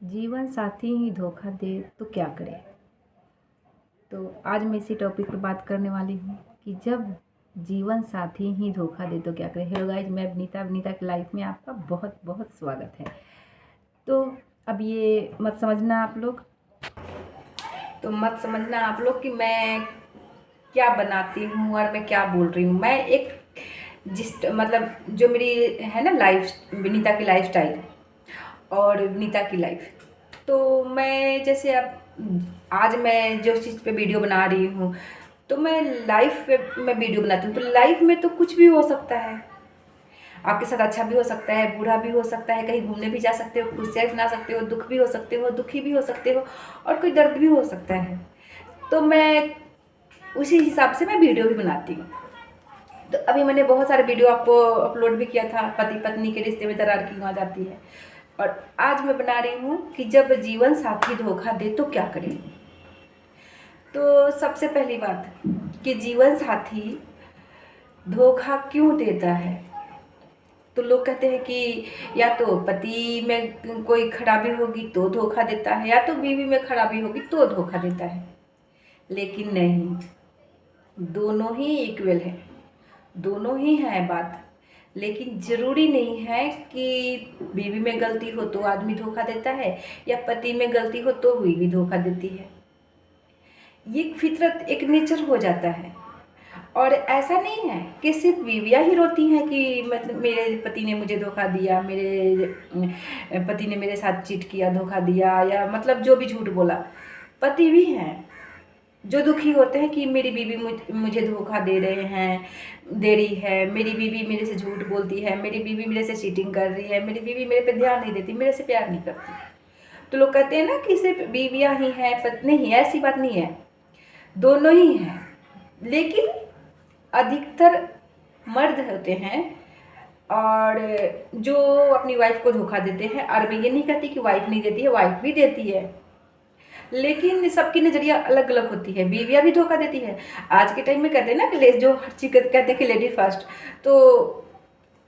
जीवन साथी ही धोखा दे तो क्या करें। तो आज मैं इसी टॉपिक पर बात करने वाली हूँ कि जब जीवन साथी ही धोखा दे तो क्या करें। हेलो गाइज, मैं विनीता की लाइफ में आपका बहुत बहुत स्वागत है। तो अब ये मत समझना आप लोग कि मैं क्या बनाती हूँ और मैं क्या बोल रही हूँ। मैं एक जो मेरी है ना लाइफ, विनीता की लाइफ स्टाइल और विनीता की लाइफ। तो मैं जैसे अब आज मैं जो चीज़ पे वीडियो बना रही हूँ, तो मैं लाइफ पे मैं वीडियो बनाती हूँ। तो लाइफ में तो कुछ भी हो सकता है, आपके साथ अच्छा भी हो सकता है, बुरा भी हो सकता है, कहीं घूमने भी जा सकते हो, खुशियाँ सुना सकते हो, दुख भी हो सकते हो, दुखी भी हो सकते हो, और कोई दर्द भी हो सकता है। तो मैं उसी हिसाब से मैं वीडियो भी बनाती हूँ। तो अभी मैंने बहुत सारे वीडियो आपको अपलोड भी किया था, पति पत्नी के रिश्ते में दरार क्यों आ जाती है। और आज मैं बना रही हूँ कि जब जीवन साथी धोखा दे तो क्या करें। तो सबसे पहली बात कि जीवन साथी धोखा क्यों देता है। तो लोग कहते हैं कि या तो पति में कोई खराबी होगी तो धोखा देता है, या तो बीवी में खराबी होगी तो धोखा देता है। लेकिन नहीं, दोनों ही इक्वल है, दोनों ही है बात। लेकिन ज़रूरी नहीं है कि बीवी में गलती हो तो आदमी धोखा देता है, या पति में गलती हो तो हुई भी धोखा देती है। ये फितरत, एक नेचर हो जाता है। और ऐसा नहीं है कि सिर्फ बीवियाँ ही रोती हैं कि मतलब मेरे पति ने मुझे धोखा दिया, मेरे पति ने मेरे साथ चीट किया, धोखा दिया, या मतलब जो भी झूठ बोला। पति भी हैं जो दुखी होते हैं कि मेरी बीवी मुझे धोखा दे रही है, मेरी बीवी मेरे से झूठ बोलती है, मेरी बीवी मेरे से चीटिंग कर रही है, मेरी बीवी मेरे पे ध्यान नहीं देती, मेरे से प्यार नहीं करती। तो लोग कहते हैं ना कि सिर्फ बीवियाँ ही हैं, नहीं, ऐसी बात नहीं है, दोनों ही हैं। लेकिन अधिकतर मर्द होते हैं और जो अपनी वाइफ को धोखा देते हैं। और मैं ये नहीं कहती कि वाइफ नहीं देती है, वाइफ भी देती है, लेकिन सबकी नज़रिया अलग अलग होती है। बीवियाँ भी धोखा देती है। आज के टाइम में कहते हैं ना कि जो हर चीज़ कहते हैं कि लेडी फर्स्ट, तो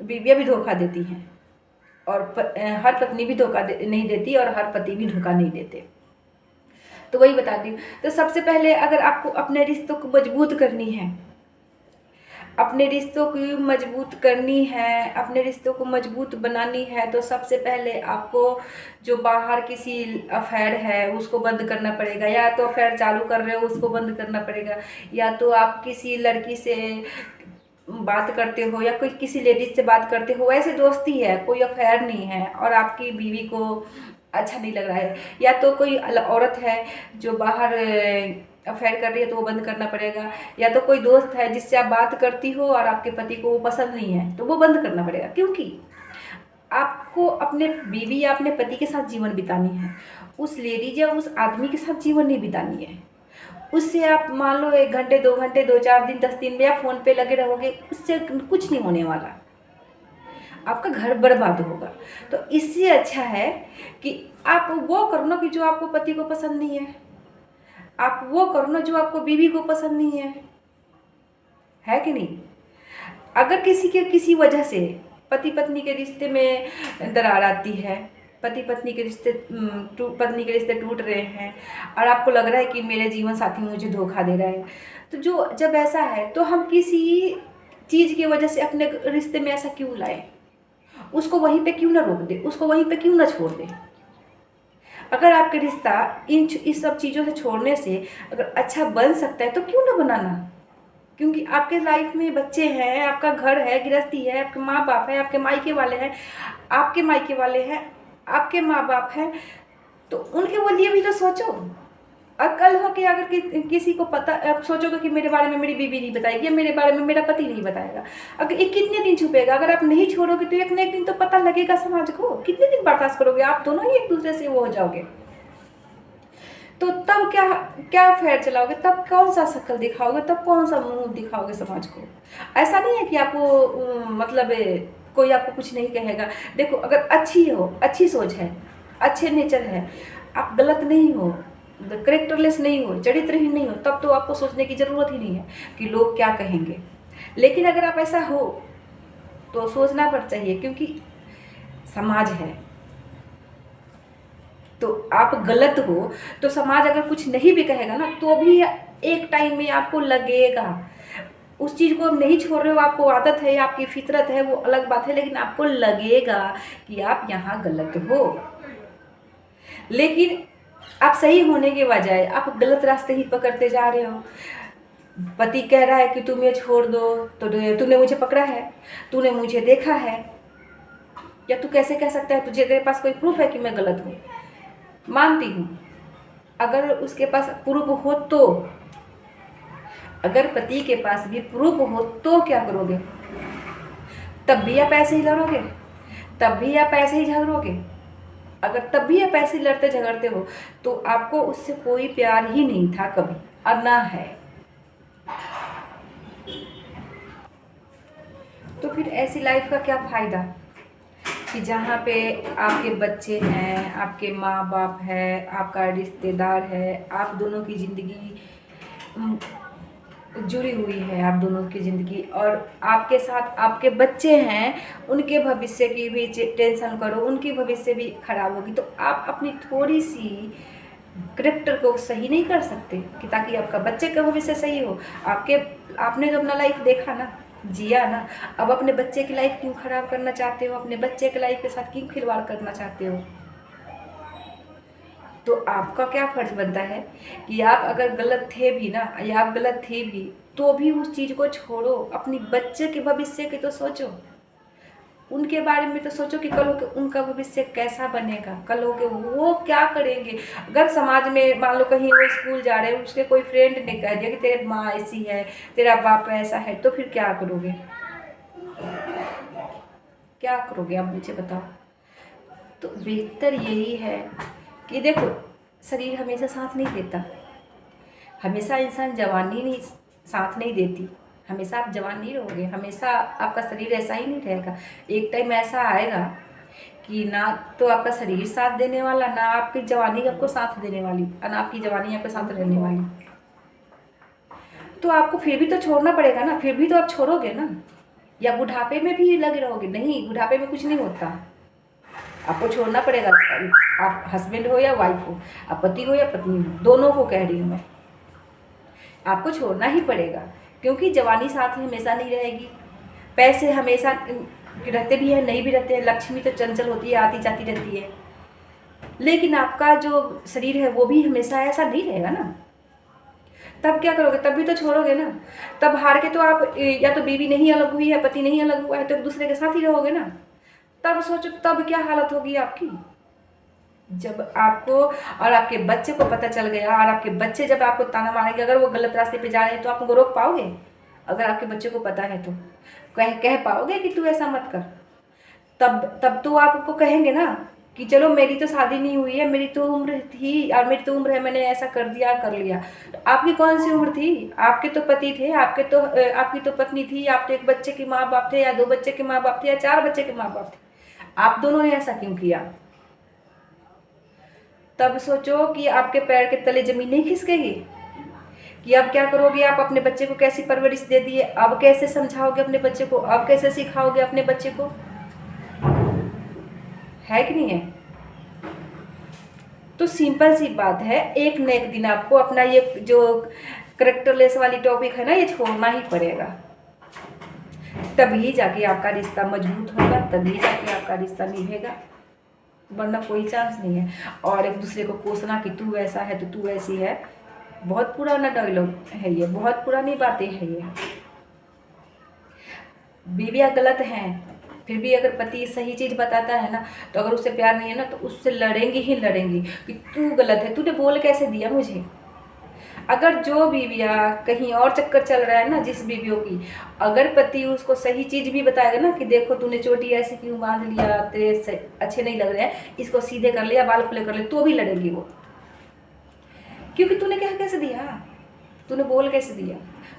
बीवियाँ भी धोखा देती हैं, और हर पत्नी भी नहीं देती, और हर पति भी धोखा नहीं देते। तो वही बताती हूँ। तो सबसे पहले अगर आपको अपने रिश्तों को मजबूत करनी है, अपने रिश्तों को मजबूत करनी है, अपने रिश्तों को मजबूत बनानी है, तो सबसे पहले आपको जो बाहर किसी अफेयर है उसको बंद करना पड़ेगा, या तो अफेयर चालू कर रहे हो उसको बंद करना पड़ेगा, या तो आप किसी लड़की से बात करते हो या कोई किसी लेडीज से बात करते हो, ऐसे दोस्ती है, कोई अफेयर नहीं है, और आपकी बीवी को अच्छा नहीं लग रहा है, या तो कोई औरत है जो बाहर अफेयर कर रही है तो वो बंद करना पड़ेगा, या तो कोई दोस्त है जिससे आप बात करती हो और आपके पति को वो पसंद नहीं है तो वो बंद करना पड़ेगा। क्योंकि आपको अपने बीवी या अपने पति के साथ जीवन बितानी है, उस लेडीज या उस आदमी के साथ जीवन नहीं बितानी है। उससे आप मान लो 1 घंटे 2 घंटे 2-4 दिन 10 दिन में आप फ़ोन पे लगे रहोगे, उससे कुछ नहीं होने वाला, आपका घर बर्बाद होगा। तो इससे अच्छा है कि आप वो करो ना कि जो आपको पति को पसंद नहीं है, आप वो करो ना जो आपको बीवी को पसंद नहीं है कि नहीं। अगर किसी वजह से पति पत्नी के रिश्ते में दरार आती है, पति पत्नी के रिश्ते टूट रहे हैं, और आपको लग रहा है कि मेरे जीवन साथी मुझे धोखा दे रहा है, तो जब ऐसा है तो हम किसी चीज़ की वजह से अपने रिश्ते में ऐसा क्यों लाएं, उसको वहीं पे क्यों ना रोक दे, उसको वहीं पे क्यों ना छोड़ दे। अगर आपका रिश्ता इस सब चीज़ों से छोड़ने से अगर अच्छा बन सकता है तो क्यों ना बनाना। क्योंकि आपके लाइफ में बच्चे हैं, आपका घर है, गृहस्थी है, आपके माँ बाप है, आपके मायके वाले हैं, आपके मायके वाले हैं, आपके माँ बाप हैं, तो उनके लिए भी तो सोचो। और कल हो के अगर किसी को पता, आप सोचोगे कि मेरे बारे में मेरी बीवी नहीं बताएगी, या मेरे बारे में मेरा पति नहीं बताएगा, अगर ये कितने दिन छुपेगा। अगर आप नहीं छोड़ोगे तो एक न एक दिन तो पता लगेगा समाज को। कितने दिन बर्दाश्त करोगे, आप दोनों ही एक दूसरे से वो हो जाओगे। तो तब क्या फेयर चलाओगे, तब कौन सा शक्ल दिखाओगे, तब कौन सा मुंह दिखाओगे समाज को। ऐसा नहीं है कि आपको मतलब कोई आपको कुछ नहीं कहेगा। देखो, अगर अच्छी सोच है, अच्छे नेचर है, आप गलत नहीं हो, करेक्टरलेस नहीं हो, चरित्रहीन नहीं हो, तब तो आपको सोचने की ज़रूरत ही नहीं है कि लोग क्या कहेंगे। लेकिन अगर आप ऐसा हो तो सोचना पड़ चाहिए, क्योंकि समाज है, तो आप गलत हो, तो समाज अगर कुछ नहीं भी कहेगा ना, तो भी एक टाइम में आपको लगेगा। उस चीज़ को आप नहीं छोड़ रहे हो, आपको आदत है, आपकी फितरत है, वो अलग बात है, लेकिन आपको लगेगा कि आप यहाँ गलत हो। लेकिन आप सही होने के बजाय आप गलत रास्ते ही पकड़ते जा रहे हो। पति कह रहा है कि तुम ये छोड़ दो, तो तूने मुझे पकड़ा है, तूने मुझे देखा है, या तू कैसे कह सकता है, तुझे तेरे पास कोई प्रूफ है कि मैं गलत हूँ? मानती हूँ, अगर उसके पास प्रूफ हो तो, अगर पति के पास भी प्रूफ हो तो क्या करोगे? तब भी आप ऐसे ही लड़ोगे, तब भी आप ऐसे ही झगड़ोगे। अगर तब भी आप ऐसे लड़ते झगड़ते हो, तो आपको उससे कोई प्यार ही नहीं था कभी, और ना है। तो फिर ऐसी लाइफ का क्या फ़ायदा कि जहाँ पे आपके बच्चे हैं, आपके माँ बाप है, आपका रिश्तेदार है, आप दोनों की ज़िंदगी जुड़ी हुई है, आप दोनों की ज़िंदगी, और आपके साथ आपके बच्चे हैं, उनके भविष्य की भी टेंशन करो, उनकी भविष्य भी खराब होगी। तो आप अपनी थोड़ी सी करेक्टर को सही नहीं कर सकते कि ताकि आपका बच्चे का भविष्य सही हो? आपने जो अपना लाइफ देखा ना, जिया ना, अब अपने बच्चे की लाइफ क्यों खराब करना चाहते हो? अपने बच्चे की लाइफ के साथ क्यों खिलवाड़ करना चाहते हो? तो आपका क्या फर्ज बनता है कि आप अगर गलत थे भी ना, या आप गलत थे भी, तो भी उस चीज़ को छोड़ो, अपनी बच्चे के भविष्य की तो सोचो, उनके बारे में तो सोचो कि कल हो के उनका भविष्य कैसा बनेगा, कल हो के वो क्या करेंगे। अगर समाज में मान लो कहीं वो स्कूल जा रहे हैं, उसके कोई फ्रेंड ने कह दिया कि तेरे माँ ऐसी है, तेरा बाप ऐसा है, तो फिर क्या करोगे? क्या करोगे आप मुझे बताओ। तो बेहतर यही है कि देखो, शरीर हमेशा साथ नहीं देता, हमेशा इंसान जवानी नहीं साथ नहीं देती, हमेशा आप जवान नहीं रहोगे, हमेशा आपका शरीर ऐसा ही नहीं रहेगा। एक टाइम ऐसा आएगा कि ना तो आपका शरीर साथ देने वाला, ना आपकी जवानी आपको साथ देने वाली, और ना आपकी जवानी आपके साथ रहने वाली। तो आपको फिर भी तो छोड़ना पड़ेगा ना, फिर भी तो आप छोड़ोगे ना, या बुढ़ापे में भी लगे रहोगे? नहीं, बुढ़ापे में कुछ नहीं होता, आपको छोड़ना पड़ेगा। आप हस्बैंड हो या वाइफ हो, आप पति हो या पत्नी हो, दोनों को कह रही हूँ मैं, आपको छोड़ना ही पड़ेगा, क्योंकि जवानी साथ में हमेशा नहीं रहेगी, पैसे हमेशा रहते भी हैं, नहीं भी रहते हैं, लक्ष्मी तो चंचल होती है, आती जाती रहती है, लेकिन आपका जो शरीर है वो भी हमेशा ऐसा नहीं रहेगा ना। तब क्या करोगे? तब भी तो छोड़ोगे ना। तब हार के तो आप, या तो बीवी नहीं अलग हुई है, पति नहीं अलग हुआ है, तो एक दूसरे के साथ ही रहोगे ना। तब सोचो तब क्या हालत होगी आपकी, जब आपको और आपके बच्चे को पता चल गया, और आपके बच्चे जब आपको ताना मारेंगे अगर वो गलत रास्ते पे जा रहे हैं, तो आप उनको रोक पाओगे? अगर आपके बच्चे को पता है तो कह पाओगे कि तू ऐसा मत कर? तब तो आपको कहेंगे ना कि चलो मेरी तो शादी नहीं हुई है, मेरी तो उम्र थी, और मेरी तो उम्र है, मैंने ऐसा कर दिया कर लिया। तो आपकी कौन सी उम्र थी? आपके तो पति थे, आपकी तो पत्नी थी, आप तो एक बच्चे के माँ बाप थे, या 2 बच्चे के माँ बाप थे, या 4 बच्चे के माँ बाप थे। आप दोनों ने ऐसा क्यों किया? तब सोचो कि आपके पैर के तले जमीन नहीं खिसकेगी कि अब क्या करोगे? आप अपने बच्चे को कैसी परवरिश दे दिए, अब कैसे समझाओगे अपने बच्चे को, अब कैसे सिखाओगे अपने बच्चे को? है कि नहीं है? तो सिंपल सी बात है, एक न एक दिन आपको अपना ये जो करेक्टरलेस वाली टॉपिक है ना, ये छोड़ना ही पड़ेगा। तभी जाके आपका रिश्ता मजबूत होगा, तभी जाके आपका रिश्ता निभेगा, वरना कोई चांस नहीं है। और एक दूसरे को कोसना कि तू ऐसा है तो तू ऐसी है, बहुत पुराना डायलॉग है ये, बहुत पुरानी बातें हैं ये। बीवियाँ गलत हैं, फिर भी अगर पति सही चीज़ बताता है ना, तो अगर उससे प्यार नहीं है ना, तो उससे लड़ेंगी ही लड़ेंगी कि तू गलत है, तूने बोल कैसे दिया मुझे। अगर जो बीवियाँ कहीं और चक्कर चल रहा है ना, जिस बीवियों की, अगर पति उसको सही चीज़ भी बताएगा ना कि देखो तूने चोटी ऐसे क्यों बांध लिया, तेरे अच्छे नहीं लग रहे हैं, इसको सीधे कर लिया, बाल खुले कर ले, तो भी लड़ेगी वो, क्योंकि तूने कह कैसे दिया, तूने बोल कैसे दिया।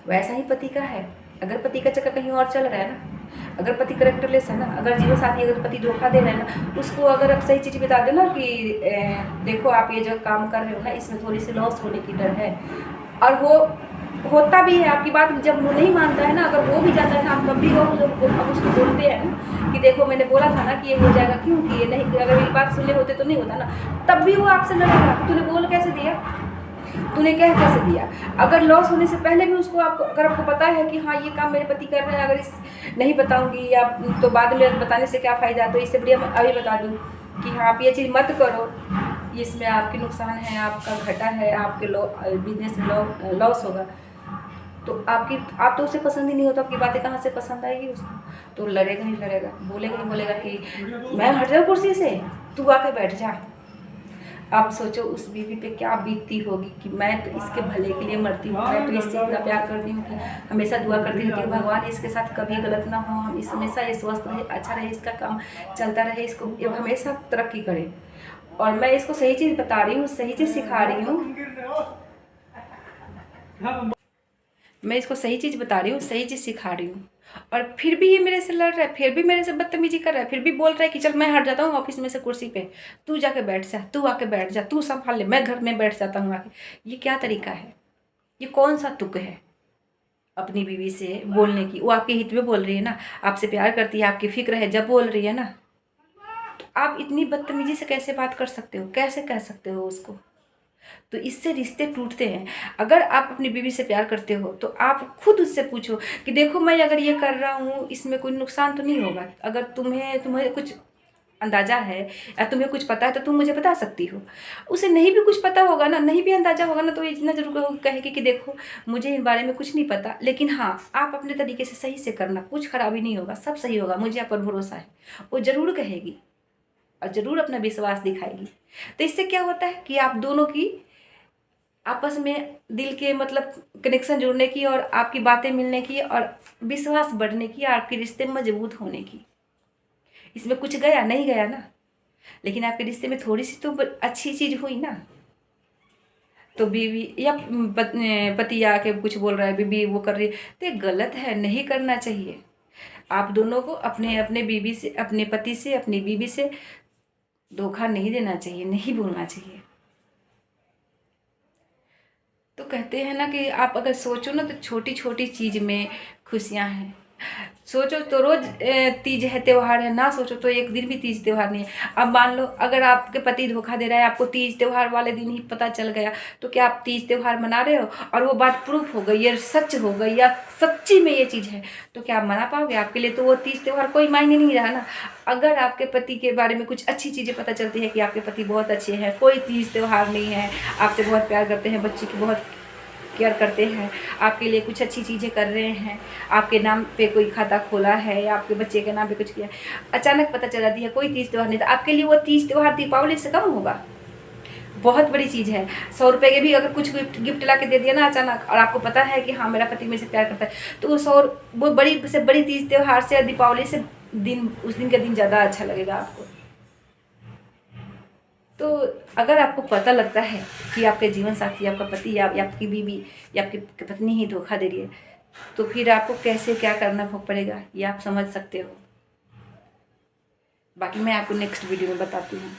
वैसा ही पति का है। अगर पति का चक्कर कहीं और चल रहा है ना, अगर पति करेक्टरलेस है ना, अगर जीवन साथी अगर पति धोखा दे रहे हैं ना, उसको अगर आप सही चीज़ बता दो ना कि देखो आप ये जो काम कर रहे हो ना, इसमें थोड़ी सी लॉस होने की डर है, और वो होता भी है, आपकी बात जब वो नहीं मानता है ना, अगर वो भी जाता है ना, आप तब भी वो लोग उसको बोलते हैं ना कि देखो मैंने बोला था ना कि ये हो जाएगा, क्यों किए नहीं, अगर मेरी बात सुन ले होते तो नहीं होता ना। तब भी वो आपसे लड़ेगा कि तूने बोल कैसे दिया, तूने कह कैसे दिया। अगर लॉस होने से पहले भी उसको, आपको अगर आपको पता है कि हाँ ये काम मेरे पति कर रहे हैं, अगर इस नहीं बताऊंगी या तो बाद में बताने से क्या फ़ायदा, तो इससे बढ़िया मैं अभी बता दूँ कि हाँ आप ये चीज़ मत करो, इसमें आपके नुकसान है, आपका घाटा है, आपके बिजनेस में लॉस होगा। तो आप तो उसे पसंद ही नहीं हो, तो आपकी बातें कहाँ से पसंद आएगी उसको। तो लड़ेगा ही लड़ेगा, बोलेगा ही बोलेगा कि मैं हट जाऊँ कुर्सी से, तू आके बैठ जा। आप सोचो उस बीवी पे क्या बीतती होगी कि मैं तो इसके भले के लिए मरती हूँ, मैं तो इससे इतना प्यार करती हूँ कि हमेशा दुआ करती हूँ कि भगवान इसके साथ कभी गलत ना हो, हम इस हमेशा ये स्वस्थ रहे, अच्छा रहे, इसका काम चलता रहे, इसको ये हमेशा तरक्की करे। और मैं इसको सही चीज़ बता रही हूँ, सही चीज़ सिखा रही हूँ, मैं इसको सही चीज़ बता रही हूँ, सही चीज़ सिखा रही हूँ, और फिर भी ये मेरे से लड़ रहा है, फिर भी मेरे से बदतमीजी कर रहा है, फिर भी बोल रहा है कि चल मैं हट जाता हूँ ऑफिस में से कुर्सी पे, तू जाके बैठ जा, तू आके बैठ जा, तू संभाल ले, मैं घर में बैठ जाता हूँ आके। ये क्या तरीका है, ये कौन सा तुक है अपनी बीवी से बोलने की। वो आपके हित में बोल रही है ना, आपसे प्यार करती है, आपकी फिक्र है, जब बोल रही है ना, तो आप इतनी बदतमीजी से कैसे बात कर सकते हो, कैसे कह सकते हो उसको। तो इससे रिश्ते टूटते हैं। अगर आप अपनी बीवी से प्यार करते हो तो आप खुद उससे पूछो कि देखो मैं अगर ये कर रहा हूँ इसमें कोई नुकसान तो नहीं होगा, अगर तुम्हें कुछ अंदाज़ा है या तुम्हें कुछ पता है तो तुम मुझे बता सकती हो। उसे नहीं भी कुछ पता होगा ना, नहीं भी अंदाज़ा होगा ना, तो ये इतना ज़रूर कहेगी कि देखो मुझे इन बारे में कुछ नहीं पता, लेकिन हाँ आप अपने तरीके से सही से करना, कुछ खराबी नहीं होगा, सब सही होगा, मुझे आप पर भरोसा है। वो ज़रूर कहेगी और ज़रूर अपना विश्वास दिखाएगी। तो इससे क्या होता है कि आप दोनों की आपस में दिल के मतलब कनेक्शन जुड़ने की, और आपकी बातें मिलने की, और विश्वास बढ़ने की, आपके रिश्ते मजबूत होने की। इसमें कुछ गया नहीं गया ना, लेकिन आपके रिश्ते में थोड़ी सी तो अच्छी चीज़ हुई ना। तो बीवी या पति आके कुछ बोल रहा है, बीवी वो कर रही है, तो ये गलत है, नहीं करना चाहिए। आप दोनों को अपने अपने बीवी से, अपने पति से, अपनी बीवी से धोखा नहीं देना चाहिए, नहीं बोलना चाहिए। तो कहते हैं ना कि आप अगर सोचो ना तो छोटी छोटी चीज़ में खुशियाँ हैं। सोचो तो रोज़ तीज है, त्यौहार है, ना सोचो तो एक दिन भी तीज त्यौहार नहीं है। अब मान लो अगर आपके पति धोखा दे रहा है, आपको तीज त्यौहार वाले दिन ही पता चल गया, तो क्या आप तीज त्यौहार मना रहे हो और वो बात प्रूफ हो गई, ये सच हो गई या सच्ची में ये चीज़ है, तो क्या आप मना पाओगे? आपके लिए तो वो तीज त्यौहार कोई मायने नहीं रहा ना। अगर आपके पति के बारे में कुछ अच्छी चीज़ें पता चलती है कि आपके पति बहुत अच्छे हैं, कोई तीज त्यौहार नहीं है, आपसे बहुत प्यार करते हैं, बच्चे की बहुत केयर करते हैं, आपके लिए कुछ अच्छी चीज़ें कर रहे हैं, आपके नाम पे कोई खाता खोला है या आपके बच्चे के नाम पे कुछ किया, अचानक पता चला दिया कोई तीज त्यौहार नहीं था, आपके लिए वो तीज त्यौहार दीपावली से कम होगा? बहुत बड़ी चीज़ है। 100 रुपये के भी अगर कुछ गिफ्ट ला के दे दिया ना अचानक, और आपको पता है कि हाँ मेरा पति मेरे से प्यार करता है, तो वो बड़ी से बड़ी तीज त्यौहार से, दीपावली से उस दिन का दिन ज़्यादा अच्छा लगेगा आपको। तो अगर आपको पता लगता है कि आपके जीवन साथी, आपका पति या आपकी बीवी या आपकी पत्नी ही धोखा दे रही है, तो फिर आपको कैसे क्या करना पड़ेगा ये आप समझ सकते हो। बाकी मैं आपको नेक्स्ट वीडियो में बताती हूँ।